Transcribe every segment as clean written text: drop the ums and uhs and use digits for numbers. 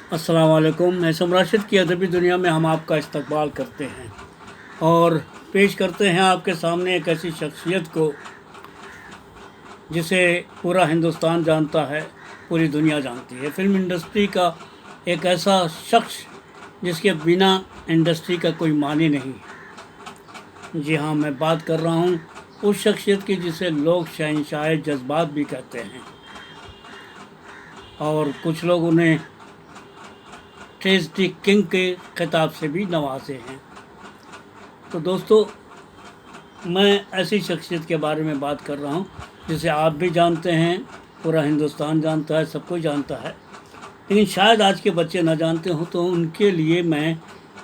अस्सलाम वालेकुम। महसूम राशिद की अदबी दुनिया में हम आपका इस्तकबाल करते हैं और पेश करते हैं आपके सामने एक ऐसी शख्सियत को जिसे पूरा हिंदुस्तान जानता है, पूरी दुनिया जानती है। फिल्म इंडस्ट्री का एक ऐसा शख्स जिसके बिना इंडस्ट्री का कोई मानी नहीं। जी हाँ, मैं बात कर रहा हूँ उस शख्सियत की जिसे लोग शहंशाह जज्बात भी कहते हैं और कुछ लोग उन्हें ट्रेजिडी किंग के खिताब से भी नवाजे हैं। तो दोस्तों, मैं ऐसी शख्सियत के बारे में बात कर रहा हूँ जिसे आप भी जानते हैं, पूरा हिंदुस्तान जानता है, सब कोई जानता है, लेकिन शायद आज के बच्चे ना जानते हों। तो उनके लिए मैं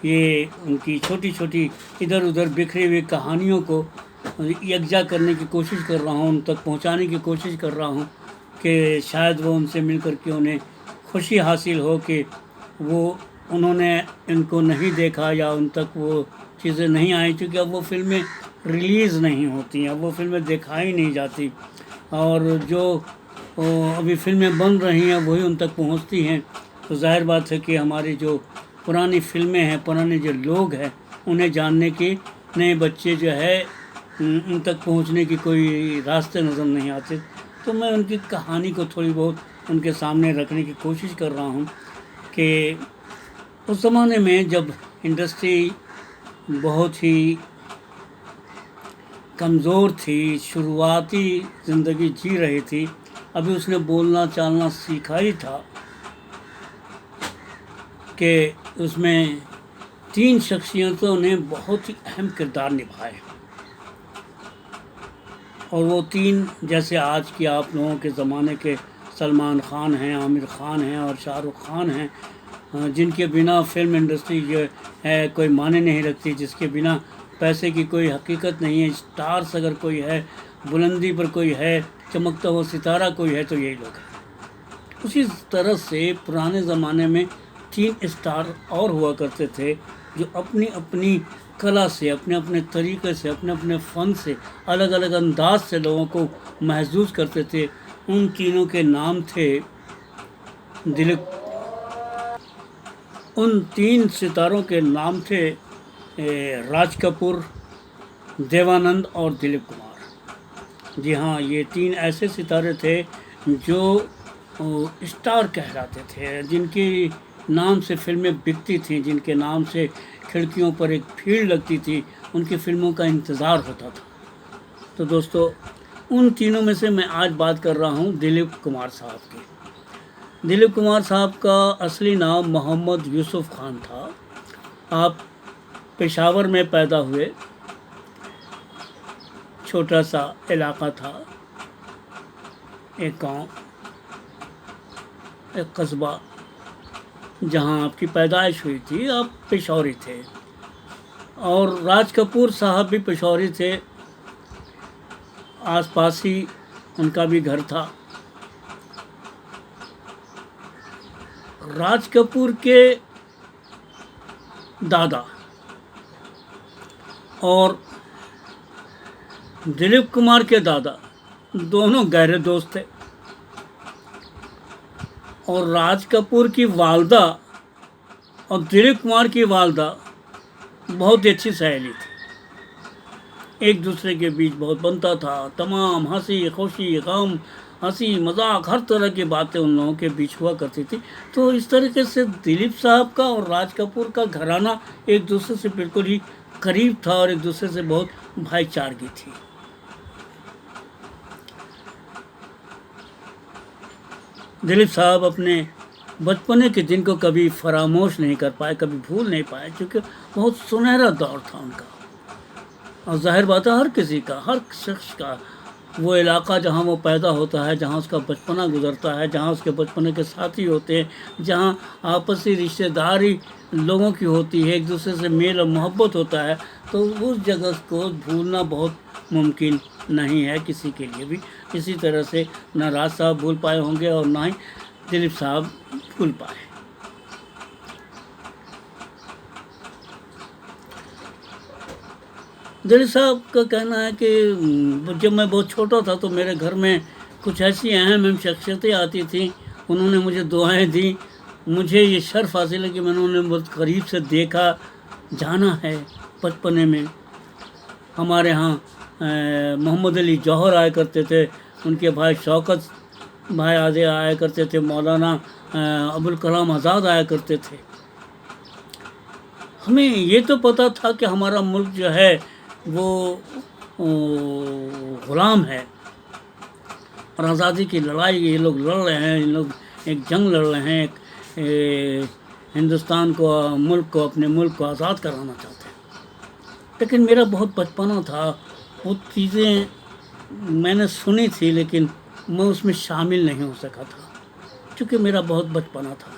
ये उनकी छोटी छोटी इधर उधर बिखरी हुई कहानियों को यकजा करने की कोशिश कर रहा हूँ, उन तक पहुँचाने की कोशिश कर रहा हूँ कि शायद वो उनसे मिल कर के उन्हें खुशी हासिल हो कि वो उन्होंने इनको नहीं देखा या उन तक वो चीज़ें नहीं आई, क्योंकि अब वो फिल्में रिलीज़ नहीं होती हैं, अब वो फिल्में दिखाई नहीं जाती और जो अभी फिल्में बन रही हैं वही उन तक पहुंचती हैं। तो जाहिर बात है कि हमारी जो पुरानी फिल्में हैं, पुराने जो लोग हैं, उन्हें जानने के नए बच्चे जो है उन तक पहुंचने की कोई रास्ते नज़र नहीं आते। तो मैं उनकी कहानी को थोड़ी बहुत उनके सामने रखने की कोशिश कर रहा हूँ कि उस ज़माने में जब इंडस्ट्री बहुत ही कमज़ोर थी, शुरुआती ज़िंदगी जी रही थी, अभी उसने बोलना चालना सीखा ही था कि उसमें 3 शख्सियतों ने बहुत ही अहम किरदार निभाए और वो 3 जैसे आज की आप लोगों के ज़माने के सलमान खान हैं, आमिर खान हैं और शाहरुख खान हैं, जिनके बिना फिल्म इंडस्ट्री जो है कोई माने नहीं रखती, जिसके बिना पैसे की कोई हकीकत नहीं है। स्टार्स अगर कोई है, बुलंदी पर कोई है, चमकता हुआ सितारा कोई है, तो यही लोग हैं। उसी तरह से पुराने ज़माने में 3 स्टार और हुआ करते थे जो अपनी अपनी कला से, अपने अपने तरीक़े से, अपने अपने फ़न से, अलग अलग अंदाज से लोगों को महसूस करते थे। उन तीनों के नाम थे दिलीप। उन 3 सितारों के नाम थे राज कपूर, देवानंद और दिलीप कुमार। जी हाँ, ये 3 ऐसे सितारे थे जो स्टार कहलाते थे, जिनके नाम से फिल्में बिकती थीं, जिनके नाम से खिड़कियों पर एक भीड़ लगती थी, उनकी फ़िल्मों का इंतज़ार होता था। तो दोस्तों, उन तीनों में से मैं आज बात कर रहा हूँ दिलीप कुमार साहब की। दिलीप कुमार साहब का असली नाम मोहम्मद यूसुफ खान था। आप पेशावर में पैदा हुए। छोटा सा इलाका था, एक गांव, एक कस्बा, जहां आपकी पैदाइश हुई थी। आप पेशौरी थे और राज कपूर साहब भी पेशौरी थे, आसपास ही उनका भी घर था। राज कपूर के दादा और दिलीप कुमार के दादा दोनों गहरे दोस्त थे और राज कपूर की वालदा और दिलीप कुमार की वालदा बहुत ही अच्छी सहेली थी। एक दूसरे के बीच बहुत बनता था। तमाम हंसी खुशी गम, हंसी मजाक, हर तरह की बातें उन लोगों के बीच हुआ करती थी। तो इस तरीके से दिलीप साहब का और राज कपूर का घराना एक दूसरे से बिल्कुल ही करीब था और एक दूसरे से बहुत भाईचारगी थी। दिलीप साहब अपने बचपने के दिन को कभी फरामोश नहीं कर पाए, कभी भूल नहीं पाए, क्योंकि बहुत सुनहरा दौर था उनका। और जाहिर बात है, हर किसी का, हर शख्स का वो इलाका जहाँ वो पैदा होता है, जहाँ उसका बचपना गुजरता है, जहाँ उसके बचपने के साथी होते हैं, जहाँ आपसी रिश्तेदारी लोगों की होती है, एक दूसरे से मेल और मोहब्बत होता है, तो उस जगह को भूलना बहुत मुमकिन नहीं है किसी के लिए भी। इसी तरह से न राज साहब भूल पाए होंगे और ना ही दिलीप साहब भूल पाए। दिलीप साहब का कहना है कि जब मैं बहुत छोटा था तो मेरे घर में कुछ ऐसी अहम शख्सियतें आती थीं, उन्होंने मुझे दुआएं दी मुझे ये शर्फ हासिल है कि मैंने उन्हें बहुत करीब से देखा, जाना है। बचपने में हमारे यहाँ मोहम्मद अली जौहर आया करते थे, उनके भाई शौकत भाई आदि आया करते थे, मौलाना अबुल कलाम आज़ाद आया करते थे। हमें ये तो पता था कि हमारा मुल्क जो है वो ग़ुलाम है और आज़ादी की लड़ाई ये लोग लड़ रहे हैं, इन लोग एक जंग लड़ रहे हैं, एक हिंदुस्तान को, मुल्क को, अपने मुल्क को आज़ाद कराना चाहते हैं। लेकिन मेरा बहुत बचपना था, वो चीज़ें मैंने सुनी थी लेकिन मैं उसमें शामिल नहीं हो सका था क्योंकि मेरा बहुत बचपना था।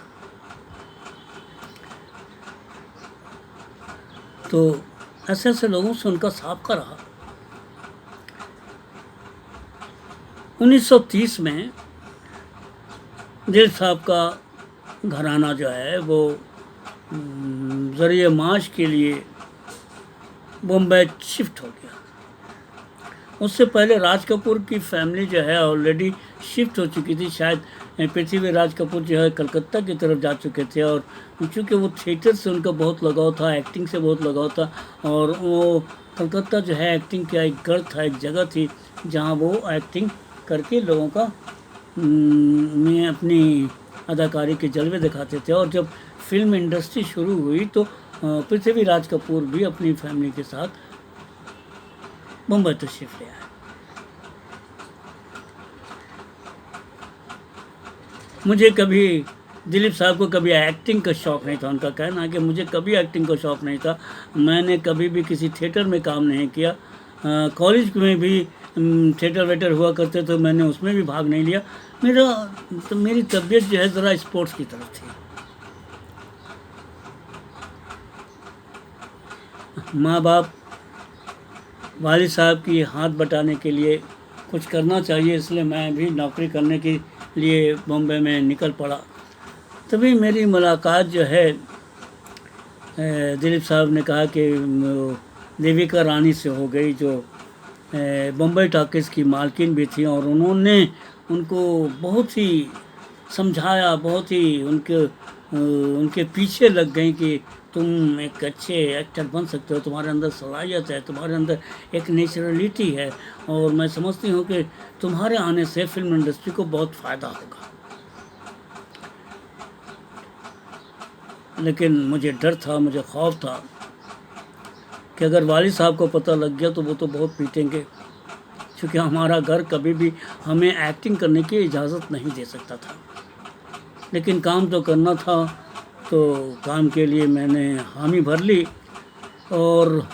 तो ऐसे ऐसे लोगों से उनका साबका रहा। 1930 में दिलीप साहब का घराना जो है वो ज़रिए माश के लिए बम्बई शिफ्ट हो गया। उससे पहले राज कपूर की फैमिली जो है ऑलरेडी शिफ्ट हो चुकी थी। शायद पृथ्वी राज कपूर जो है कलकत्ता की तरफ जा चुके थे और चूँकि वो थिएटर से उनका बहुत लगाव था, एक्टिंग से बहुत लगाव था और वो कलकत्ता जो है एक्टिंग का एक गढ़ था, एक जगह थी जहाँ वो एक्टिंग करके लोगों का में अपनी अदाकारी के जलवे दिखाते थे। और जब फिल्म इंडस्ट्री शुरू हुई तो पृथ्वी राज कपूर भी अपनी फैमिली के साथ मुंबई तशरीफ ले आए। मुझे कभी दिलीप साहब को कभी एक्टिंग का शौक़ नहीं था। उनका कहना है कि मुझे कभी एक्टिंग का शौक़ नहीं था, मैंने कभी भी किसी थिएटर में काम नहीं किया। कॉलेज में भी थिएटर वेटर हुआ करते तो मैंने उसमें भी भाग नहीं लिया। मेरी तबीयत जो है ज़रा स्पोर्ट्स की तरफ थी। माँ बाप वालिद साहब की हाथ बटाने के लिए कुछ करना चाहिए, इसलिए मैं भी नौकरी करने के लिए बॉम्बे में निकल पड़ा। तभी मेरी मुलाकात जो है दिलीप साहब ने कहा कि देविका रानी से हो गई, जो बम्बई टॉकीज़ की मालकिन भी थी और उन्होंने उनको बहुत ही समझाया, बहुत ही उनके पीछे लग गई कि तुम एक अच्छे एक्टर बन सकते हो, तुम्हारे अंदर सलाहियत है, तुम्हारे अंदर एक नेचुरलिटी है और मैं समझती हूँ कि तुम्हारे आने से फिल्म इंडस्ट्री को बहुत फ़ायदा होगा। लेकिन मुझे डर था, मुझे खौफ था कि अगर वालिद साहब को पता लग गया तो वो तो बहुत पीटेंगे, क्योंकि हमारा घर कभी भी हमें एक्टिंग करने की इजाज़त नहीं दे सकता था। लेकिन काम तो करना था, तो काम के लिए मैंने हामी भर ली और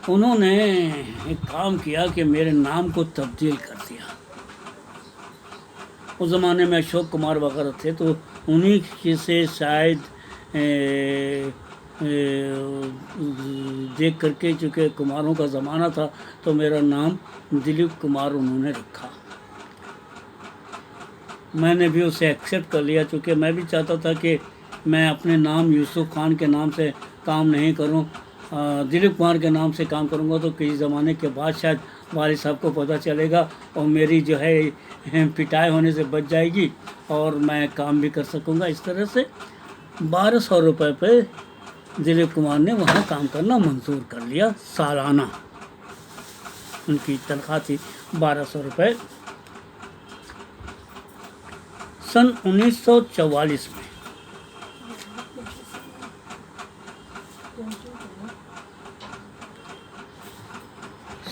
उन्होंने एक काम किया कि मेरे नाम को तब्दील कर दिया। उस ज़माने में अशोक कुमार वगैरह थे तो उन्हीं से शायद देख करके, चूँकि कुमारों का ज़माना था तो मेरा नाम दिलीप कुमार उन्होंने रखा। मैंने भी उसे एक्सेप्ट कर लिया, चूँकि मैं भी चाहता था कि मैं अपने नाम यूसुफ खान के नाम से काम नहीं करूं, दिलीप कुमार के नाम से काम करूंगा तो किसी ज़माने के बाद शायद वालिद साहब को पता चलेगा और मेरी जो है पिटाई होने से बच जाएगी और मैं काम भी कर सकूंगा। इस तरह से 1200 रुपये पे दिलीप कुमार ने वहाँ काम करना मंजूर कर लिया। सालाना उनकी तनख्वाह थी 1200 रुपये। सन 1944 में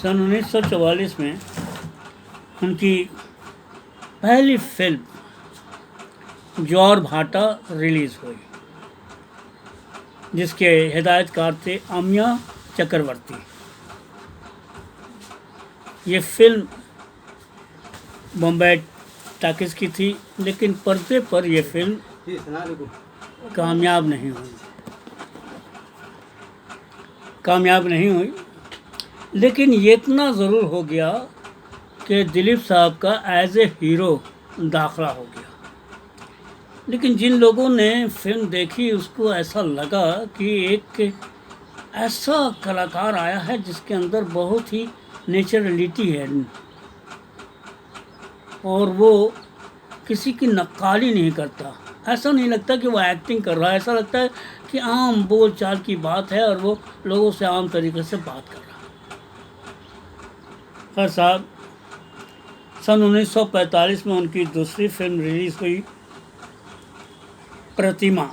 सन 1944 में उनकी पहली फिल्म जौहर भाटा रिलीज़ हुई, जिसके हिदायतकार थे आमिया चक्रवर्ती। ये फिल्म बम्बई टॉकीज़ की थी, लेकिन पर्दे पर यह फिल्म कामयाब नहीं हुई। लेकिन ये इतना ज़रूर हो गया कि दिलीप साहब का एज ए हीरो दाखिला हो गया। लेकिन जिन लोगों ने फिल्म देखी उसको ऐसा लगा कि एक ऐसा कलाकार आया है जिसके अंदर बहुत ही नेचुरलिटी है और वो किसी की नक्काली नहीं करता, ऐसा नहीं लगता कि वो एक्टिंग कर रहा है, ऐसा लगता है कि आम बोल चाल की बात है और वो लोगों से आम तरीके से बात कर रहा है। खैर साहब, सन 1945 में उनकी दूसरी फिल्म रिलीज हुई, प्रतिमा,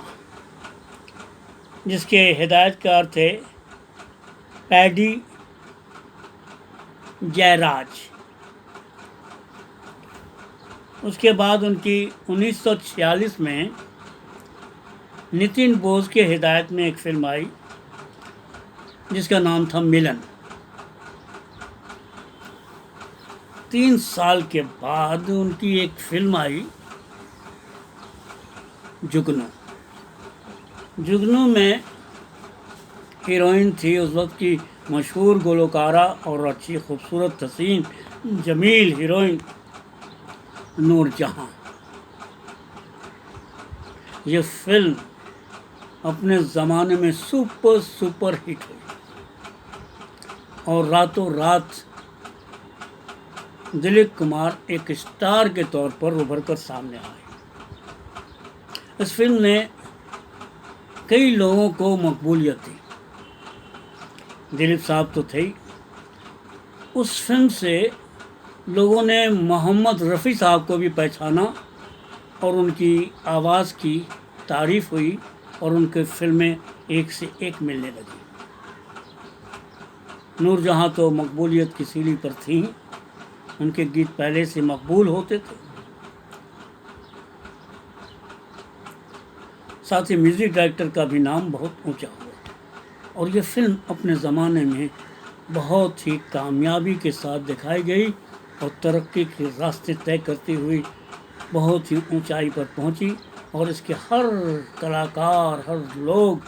जिसके हिदायतकार थे पैडी जयराज। उसके बाद उनकी 1946 में नितिन बोस के हिदायत में एक फिल्म आई जिसका नाम था मिलन। 3 साल के बाद उनकी एक फिल्म आई जुगनू। जुगनू में हीरोइन थी उस वक्त की मशहूर गुलकारा और अच्छी खूबसूरत हसीन जमील हीरोइन नूरजहां। ये फिल्म अपने ज़माने में सुपर हिट हुई और रातों रात दिलीप कुमार एक स्टार के तौर पर उभर कर सामने आए। इस फिल्म ने कई लोगों को मकबूलियत दी। दिलीप साहब तो थे ही। उस फिल्म से लोगों ने मोहम्मद रफ़ी साहब को भी पहचाना और उनकी आवाज़ की तारीफ़ हुई और उनके फिल्में एक से एक मिलने लगी। नूरजहां तो मकबूलियत की सीढ़ी पर थीं, उनके गीत पहले से मकबूल होते थे। साथ ही म्यूज़िक डायरेक्टर का भी नाम बहुत ऊंचा हुआ और ये फिल्म अपने ज़माने में बहुत ही कामयाबी के साथ दिखाई गई और तरक्की के रास्ते तय करती हुई बहुत ही ऊंचाई पर पहुंची और इसके हर कलाकार, हर लोग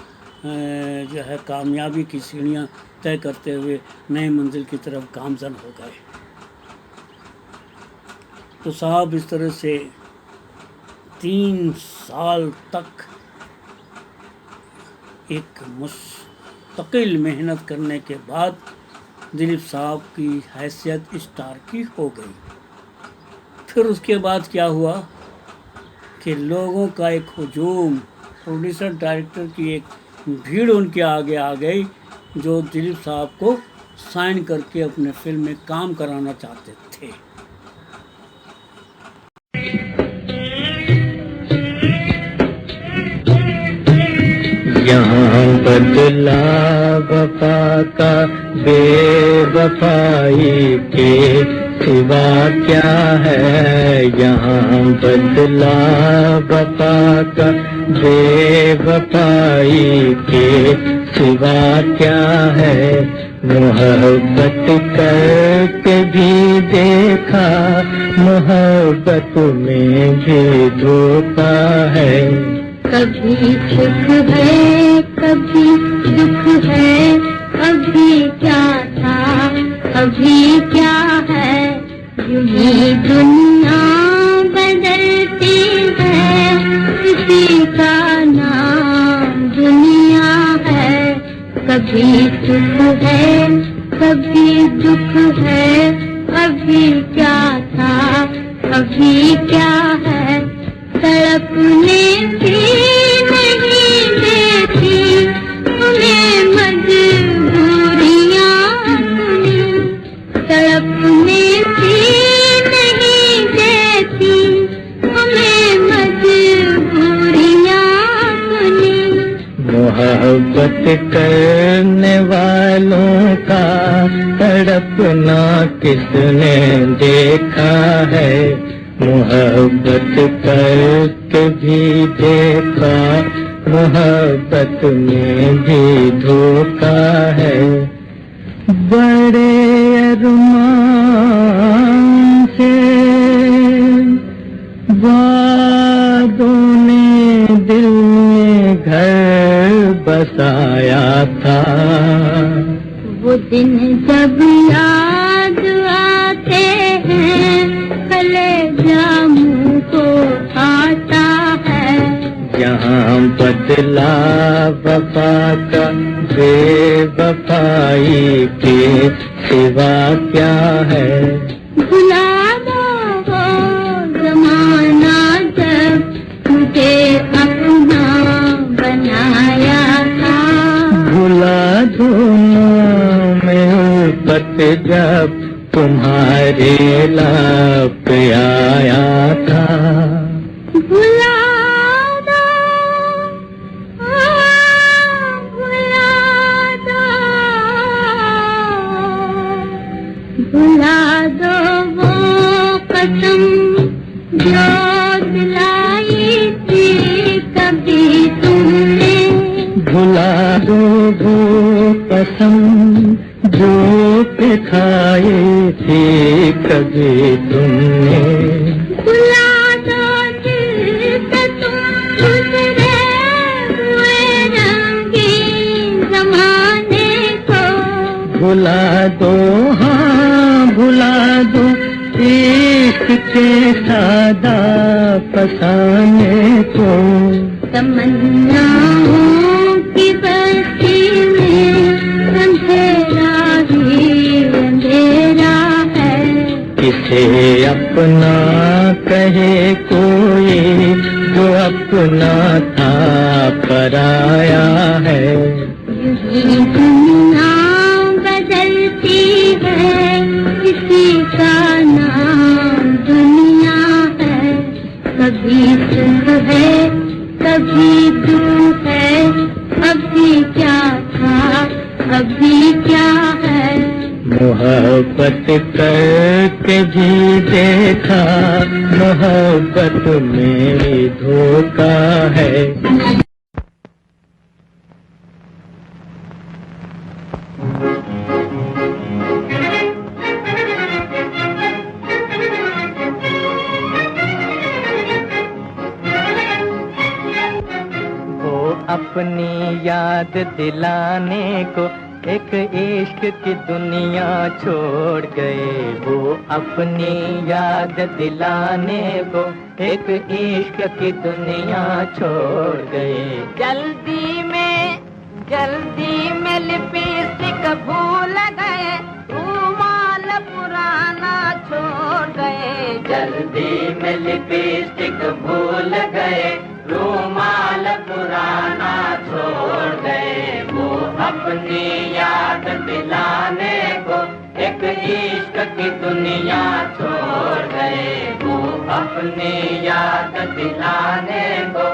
जो है कामयाबी की सीढ़ियां तय करते हुए नई मंजिल की तरफ गामज़न हो गए। तो साहब, इस तरह से 3 साल तक एक मुस्तकिल मेहनत करने के बाद दिलीप साहब की हैसियत स्टार की हो गई। फिर उसके बाद क्या हुआ कि लोगों का एक हुजूम, प्रोड्यूसर डायरेक्टर की एक भीड़ उनके आगे आ गई जो दिलीप साहब को साइन करके अपने फिल्म में काम कराना चाहते थे। यहाँ बदला वफा का बेवफाई के सिवा क्या है। यहाँ बदला वफा का बेवफाई के सिवा क्या है। मोहब्बत करके भी देखा, मोहब्बत में भी धोखा है। कभी सुख है कभी दुख है, अभी क्या था अभी क्या है। यूं ही दुनिया बदलती है, किसी का नाम दुनिया है। कभी सुख है कभी दुख है, अभी क्या था अभी क्या है। तड़पने भी नहीं देती तुम्हें मजबूरियां सुनी। तड़पने भी नहीं देती तुम्हें मजबूरियां सुनी। मोहब्बत करने वालों का तड़पना किसने देखा है। मोहब्बत करके भी देखा, मोहब्बत में भी धोखा है। बड़े अरमान से वादों ने दिल में घर बसाया था। वो दिन जब याद आते हैं, कलेजा मुँह को आता है। यहाँ बदला वफा का बेवफाई के सिवा क्या है। भुला दो वो ज़माना जब मुझे जब तुम्हारे लब पे आया था। भुला दो, भुला दो, भुला दो वो कसम जो दिलाई थी कभी तुमने। भुला दो वो कसम जो पे खाए थे कभी तुमने। भुला दो दिल से तुम गुजरे हुए रंगीन ज़माने को। भुला दो, हाँ भुला दो इश्क के सादा फसाने को। तमन्नाओं की बस्ती में अंधेरा ही अंधेरा है। किसे अपना कहे कोई जो अपना था पराया है। यही दुनिया बदलती है, किसी का नाम दुनिया है। कभी सुख है कभी दुख है, अभी क्या था अभी क्या है। मोहब्बत करके भी देखा, मोहब्बत में धोखा है। अपनी याद दिलाने को एक इश्क की दुनिया छोड़ गए। वो अपनी याद दिलाने को एक इश्क की दुनिया छोड़ गए। जल्दी में लिपस्टिक भूल गए, रुमाल पुराना छोड़ गए। जल्दी में लिपस्टिक भूल गए, रुमाल पुराना छोड़ गए। वो अपनी याद दिलाने को एक इश्क की दुनिया छोड़ गए। वो अपनी याद दिलाने को।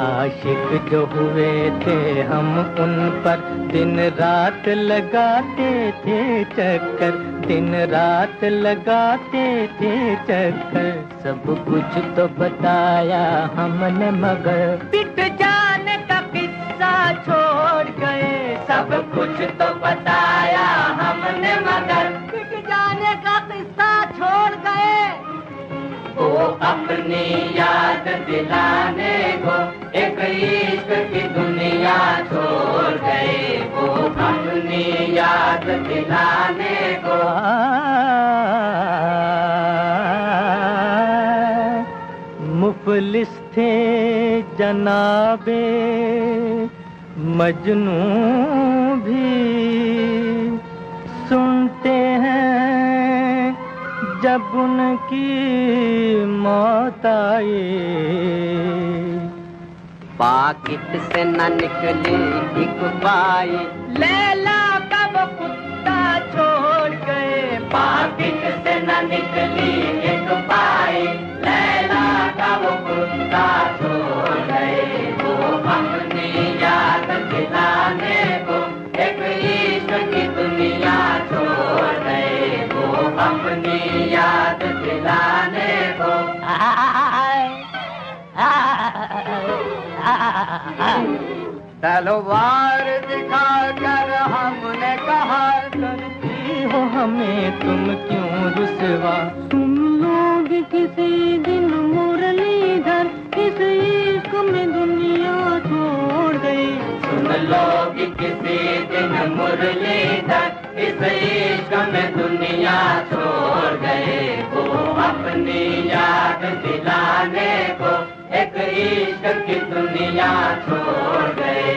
आशिक जो हुए थे हम उन पर दिन रात लगाते थे चक्कर, दिन रात लगाते थे चक्कर। सब कुछ तो बताया हमने मगर पिट जाने का किस्सा छोड़ गए। सब कुछ तो बताया हमने मगर पिट जाने का किस्सा छोड़ गए। वो अपनी याद दिलाने को एक इश्क की दुनिया छोड़ गए। वो अपनी याद दिलाने को। मुफलिस थे जनाबे मजनू भी, सुनते हैं जब उनकी मौत आई। पाकिट से न निकली एक पाई, लैला का वो कुत्ता छोड़ गए। पाकिट से न निकली एक पाई, लैला का वो कुत्ता छोड़ गए। वो अपनी याद दिलाने को एक इश्क की दुनिया छोड़ गए। वो अपनी याद दिलाने को। तलवार दिखाकर हमने कहा, करती हो हमें तुम क्यों रुसवा। तुम लोग किसी दिन मुरलीधर इस इश्क में दुनिया छोड़ गई। सुन लोग किसी दिन मुरलीधर इस इश्क में दुनिया छोड़ गए। वो अपनी याद दिलाने को एक इश्क की दुनिया छोड़ गए।